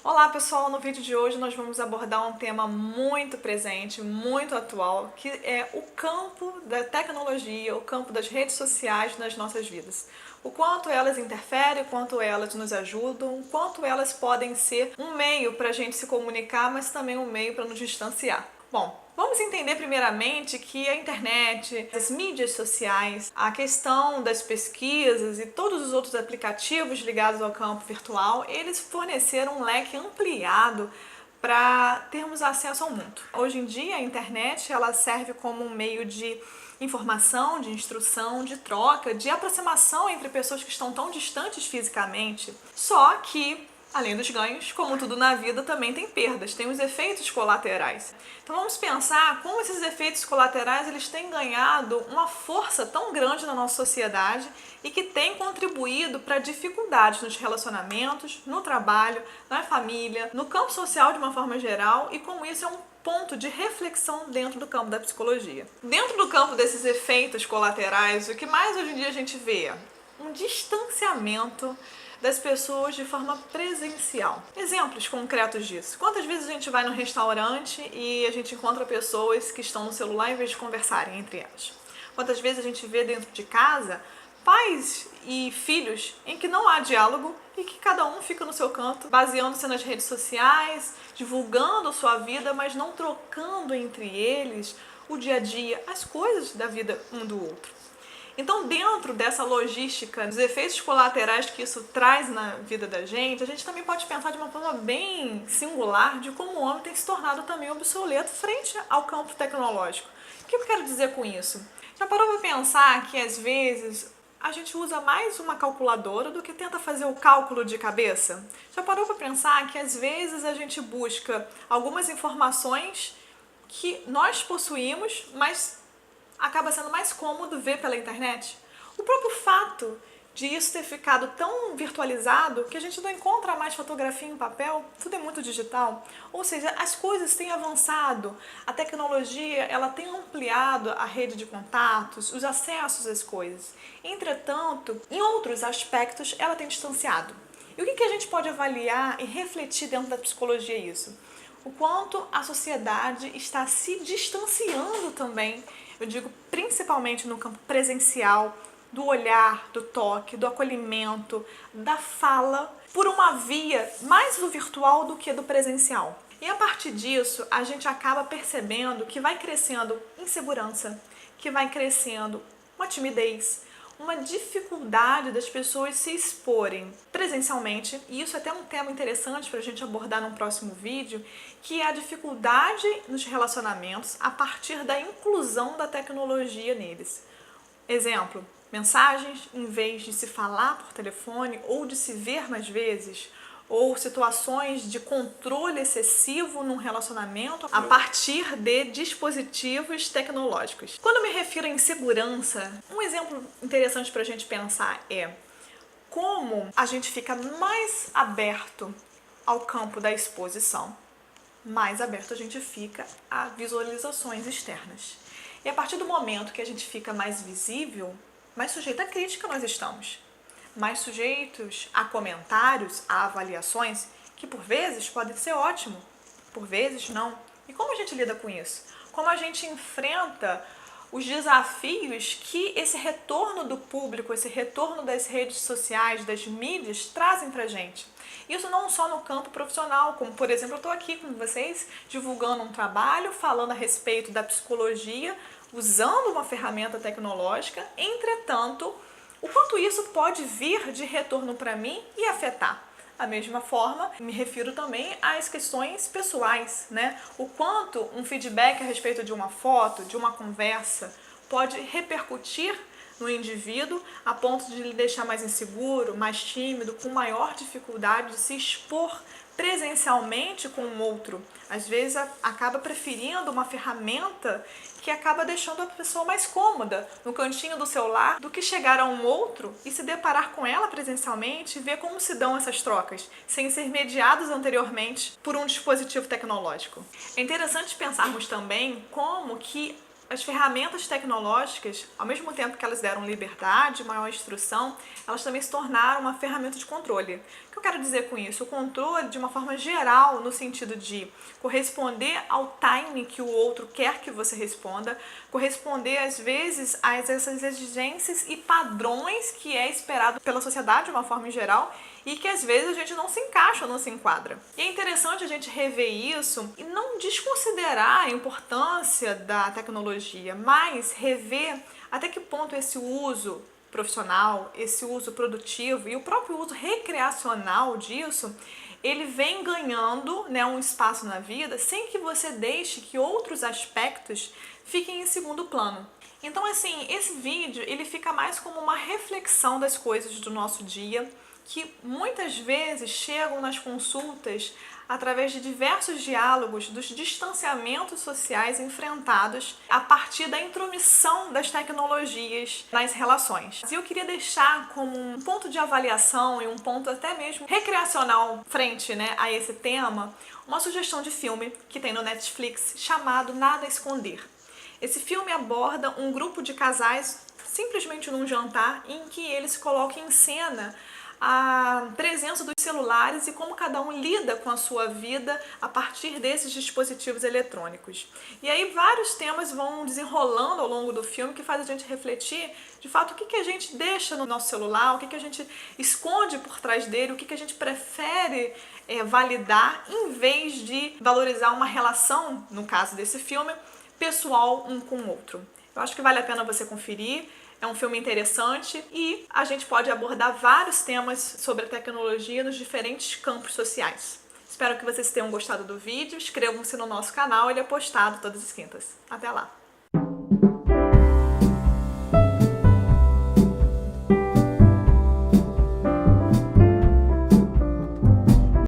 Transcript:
Olá pessoal, no vídeo de hoje nós vamos abordar um tema muito presente, muito atual, que é o campo da tecnologia, o campo das redes sociais nas nossas vidas. O quanto elas interferem, o quanto elas nos ajudam, o quanto elas podem ser um meio para a gente se comunicar, mas também um meio para nos distanciar. Bom, vamos entender primeiramente que a internet, as mídias sociais, a questão das pesquisas e todos os outros aplicativos ligados ao campo virtual, eles forneceram um leque ampliado para termos acesso ao mundo. Hoje em dia a internet ela serve como um meio de informação, de instrução, de troca, de aproximação entre pessoas que estão tão distantes fisicamente, só que além dos ganhos, como tudo na vida, também tem perdas, tem os efeitos colaterais. Então vamos pensar como esses efeitos colaterais eles têm ganhado uma força tão grande na nossa sociedade e que tem contribuído para dificuldades nos relacionamentos, no trabalho, na família, no campo social de uma forma geral, e como isso é um ponto de reflexão dentro do campo da psicologia. Dentro do campo desses efeitos colaterais, o que mais hoje em dia a gente vê? Um distanciamento das pessoas de forma presencial. Exemplos concretos disso. Quantas vezes a gente vai no restaurante e a gente encontra pessoas que estão no celular em vez de conversarem entre elas? Quantas vezes a gente vê dentro de casa pais e filhos em que não há diálogo e que cada um fica no seu canto, baseando-se nas redes sociais, divulgando sua vida, mas não trocando entre eles o dia a dia, as coisas da vida um do outro. Então, dentro dessa logística, dos efeitos colaterais que isso traz na vida da gente, a gente também pode pensar de uma forma bem singular de como o homem tem se tornado também obsoleto frente ao campo tecnológico. O que eu quero dizer com isso? Já parou para pensar que às vezes a gente usa mais uma calculadora do que tenta fazer o cálculo de cabeça? Já parou para pensar que às vezes a gente busca algumas informações que nós possuímos, mas acaba sendo mais cômodo ver pela internet? O próprio fato de isso ter ficado tão virtualizado que a gente não encontra mais fotografia em papel, tudo é muito digital. Ou seja, as coisas têm avançado, a tecnologia ela tem ampliado a rede de contatos, os acessos às coisas. Entretanto, em outros aspectos, ela tem distanciado. E o que a gente pode avaliar e refletir dentro da psicologia isso? O quanto a sociedade está se distanciando também, eu digo principalmente no campo presencial, do olhar, do toque, do acolhimento, da fala, por uma via mais do virtual do que do presencial. E a partir disso, a gente acaba percebendo que vai crescendo insegurança, que vai crescendo uma timidez, uma dificuldade das pessoas se exporem presencialmente, e isso é até um tema interessante para a gente abordar num próximo vídeo, que é a dificuldade nos relacionamentos a partir da inclusão da tecnologia neles. Exemplo, mensagens em vez de se falar por telefone ou de se ver mais vezes, ou situações de controle excessivo num relacionamento a partir de dispositivos tecnológicos. Quando me refiro à insegurança, um exemplo interessante para a gente pensar é como a gente fica mais aberto ao campo da exposição, mais aberto a gente fica a visualizações externas. E a partir do momento que a gente fica mais visível, mais sujeito a crítica nós estamos. Mais sujeitos a comentários, a avaliações, que por vezes podem ser ótimo, por vezes não. E como a gente lida com isso? Como a gente enfrenta os desafios que esse retorno do público, esse retorno das redes sociais, das mídias, trazem pra gente? Isso não só no campo profissional, como por exemplo, eu estou aqui com vocês divulgando um trabalho, falando a respeito da psicologia, usando uma ferramenta tecnológica, entretanto, o quanto isso pode vir de retorno para mim e afetar. Da mesma forma, me refiro também às questões pessoais, né? O quanto um feedback a respeito de uma foto, de uma conversa, pode repercutir no indivíduo a ponto de lhe deixar mais inseguro, mais tímido, com maior dificuldade de se expor presencialmente com o outro. Às vezes acaba preferindo uma ferramenta que acaba deixando a pessoa mais cômoda no cantinho do celular do que chegar a um outro e se deparar com ela presencialmente e ver como se dão essas trocas, sem ser mediados anteriormente por um dispositivo tecnológico. É interessante pensarmos também como que as ferramentas tecnológicas, ao mesmo tempo que elas deram liberdade, maior instrução, elas também se tornaram uma ferramenta de controle. O que eu quero dizer com isso? O controle, de uma forma geral, no sentido de corresponder ao time que o outro quer que você responda, corresponder, às vezes, a essas exigências e padrões que é esperado pela sociedade, de uma forma em geral, e que às vezes a gente não se encaixa ou não se enquadra. E é interessante a gente rever isso e não desconsiderar a importância da tecnologia, mas rever até que ponto esse uso profissional, esse uso produtivo e o próprio uso recreacional disso, ele vem ganhando, né, um espaço na vida sem que você deixe que outros aspectos fiquem em segundo plano. Então, assim, esse vídeo ele fica mais como uma reflexão das coisas do nosso dia, que muitas vezes chegam nas consultas através de diversos diálogos dos distanciamentos sociais enfrentados a partir da intromissão das tecnologias nas relações. E eu queria deixar como um ponto de avaliação e um ponto até mesmo recreacional frente, né, a esse tema, uma sugestão de filme que tem no Netflix chamado Nada a Esconder. Esse filme aborda um grupo de casais simplesmente num jantar em que eles colocam em cena a presença dos celulares e como cada um lida com a sua vida a partir desses dispositivos eletrônicos. E aí vários temas vão desenrolando ao longo do filme que faz a gente refletir, de fato, o que a gente deixa no nosso celular, o que a gente esconde por trás dele, o que a gente prefere validar em vez de valorizar uma relação, no caso desse filme, pessoal um com o outro. Eu acho que vale a pena você conferir. É um filme interessante e a gente pode abordar vários temas sobre a tecnologia nos diferentes campos sociais. Espero que vocês tenham gostado do vídeo. Inscrevam-se no nosso canal, ele é postado todas as quintas. Até lá!